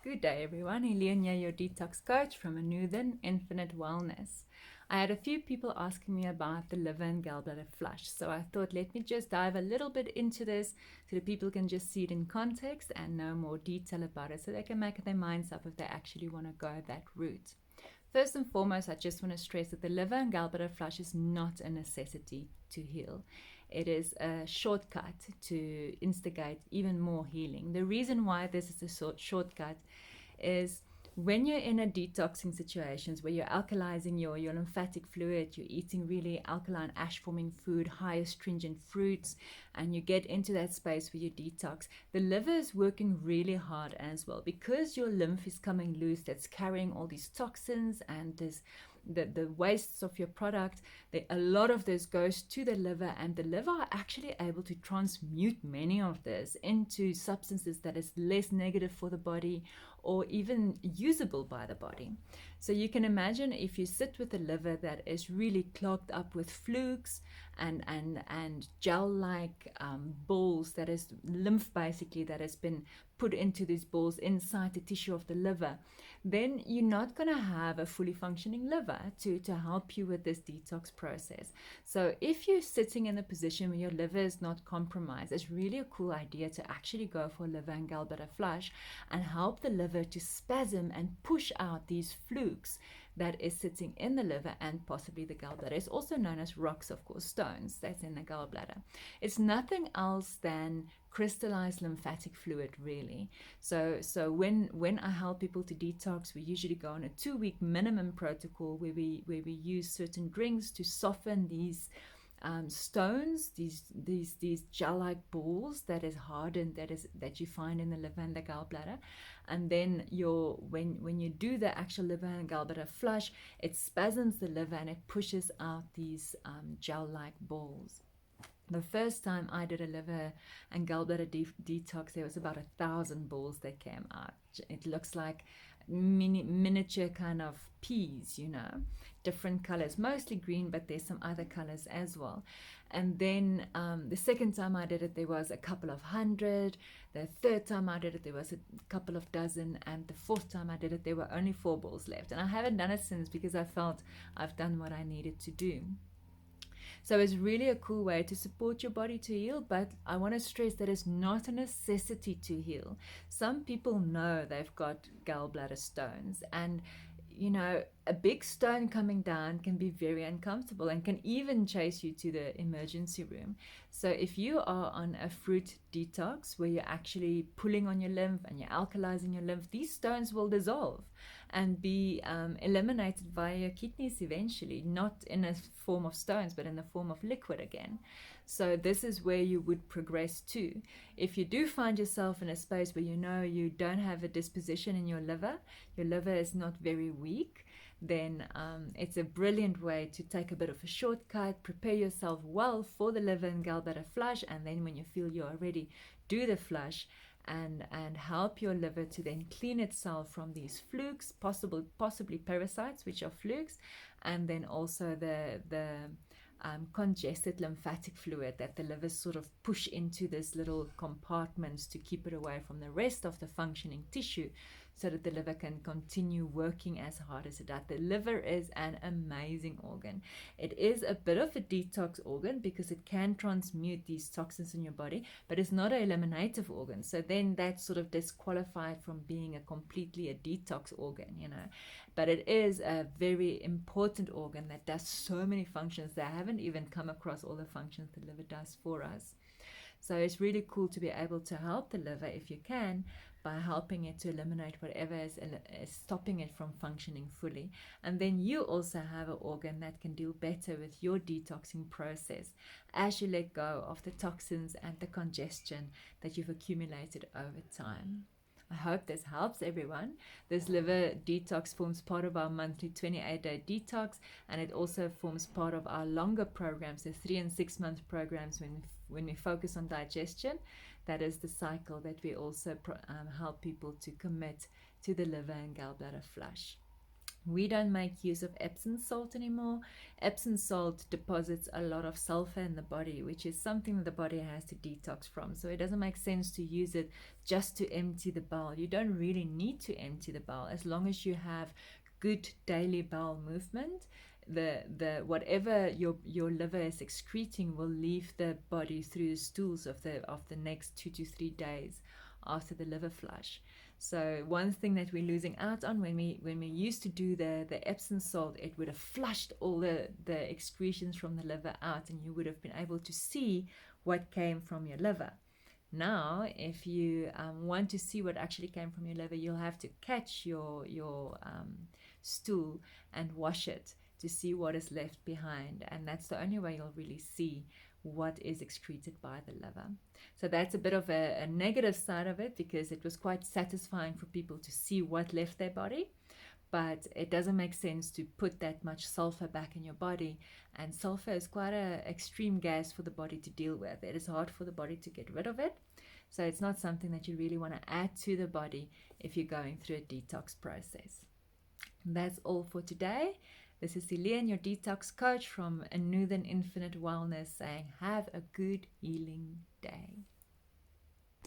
Good day, everyone. Helene here, your detox coach from Anuthan Infinite Wellness. I had a few people asking me about the liver and gallbladder flush, so I thought let me just dive a little bit into this so that people can just see it in context and know more detail about it so they can make their minds up if they actually want to go that route. First and foremost, I just want to stress that the liver and gallbladder flush is not a necessity to heal. It is a shortcut to instigate even more healing. The reason why this is a shortcut is when you're in a detoxing situations where you're alkalizing your lymphatic fluid, you're eating really alkaline ash forming food, high astringent fruits, and you get into that space where you detox, the liver is working really hard as well because your lymph is coming loose, that's carrying all these toxins and the wastes of your product. A lot of this goes to the liver, and the liver are actually able to transmute many of this into substances that is less negative for the body or even usable by the body. So you can imagine if you sit with a liver that is really clogged up with flukes and gel-like balls, that is lymph basically that has been put into these balls inside the tissue of the liver, then you're not going to have a fully functioning liver to help you with this detox process. So if you're sitting in a position where your liver is not compromised, it's really a cool idea to actually go for a liver and gallbladder flush and help the liver to spasm and push out these flukes that is sitting in the liver and possibly the gallbladder. It's also known as rocks, of course, stones that's in the gallbladder. It's nothing else than crystallized lymphatic fluid, really. So when I help people to detox, we usually go on a 2-week minimum protocol where we use certain drinks to soften these stones, these gel-like balls that is hardened, that you find in the liver and the gallbladder. And then when you do the actual liver and gallbladder flush, it spasms the liver and it pushes out these gel-like balls. The first time I did a liver and gallbladder detox, there was about 1,000 balls that came out. It looks like miniature kind of peas, different colors, mostly green, but there's some other colors as well. And then the second time I did it, there was a couple of hundred. The third time I did it, there was a couple of dozen. And the fourth time I did it, there were only 4 balls left. And I haven't done it since because I felt I've done what I needed to do. So it's really a cool way to support your body to heal, but I want to stress that it's not a necessity to heal. Some people know they've got gallbladder stones, and a big stone coming down can be very uncomfortable and can even chase you to the emergency room. So if you are on a fruit detox where you're actually pulling on your lymph and you're alkalizing your lymph, these stones will dissolve and be eliminated via your kidneys eventually, not in a form of stones, but in the form of liquid again. So this is where you would progress to. If you do find yourself in a space where you don't have a disposition in your liver is not very weak, then it's a brilliant way to take a bit of a shortcut, prepare yourself well for the liver and gallbladder flush, and then when you feel you're ready, do the flush and help your liver to then clean itself from these flukes, possibly parasites, which are flukes, and then also the congested lymphatic fluid that the liver sort of push into this little compartments to keep it away from the rest of the functioning tissue, so that the liver can continue working as hard as it does. The liver is an amazing organ. It is a bit of a detox organ because it can transmute these toxins in your body, but it's not an eliminative organ. So then that's sort of disqualified from being completely a detox organ, But it is a very important organ that does so many functions that I haven't even come across all the functions the liver does for us. So it's really cool to be able to help the liver, if you can, by helping it to eliminate whatever is stopping it from functioning fully. And then you also have an organ that can deal better with your detoxing process as you let go of the toxins and the congestion that you've accumulated over time. I hope this helps everyone. This liver detox forms part of our monthly 28-day detox, and it also forms part of our longer programs, the 3 and 6 month programs when we focus on digestion. That is the cycle that we also help people to commit to the liver and gallbladder flush. We don't make use of Epsom salt anymore. Epsom salt deposits a lot of sulfur in the body, which is something that the body has to detox from. So it doesn't make sense to use it just to empty the bowel. You don't really need to empty the bowel as long as you have good daily bowel movement. The whatever your liver is excreting will leave the body through the stools of the next 2 to 3 days after the liver flush. So one thing that we're losing out on when we used to do the Epsom salt, it would have flushed all the excretions from the liver out, and you would have been able to see what came from your liver. Now, if you want to see what actually came from your liver, you'll have to catch your stool and wash it to see what is left behind, and that's the only way you'll really see what is excreted by the liver. So that's a bit of a negative side of it, because it was quite satisfying for people to see what left their body, but it doesn't make sense to put that much sulfur back in your body, and sulfur is quite an extreme gas for the body to deal with. It is hard for the body to get rid of it, so it's not something that you really want to add to the body if you're going through a detox process. And that's all for today. This is Celine, your detox coach from A New Than Infinite Wellness, saying have a good healing day.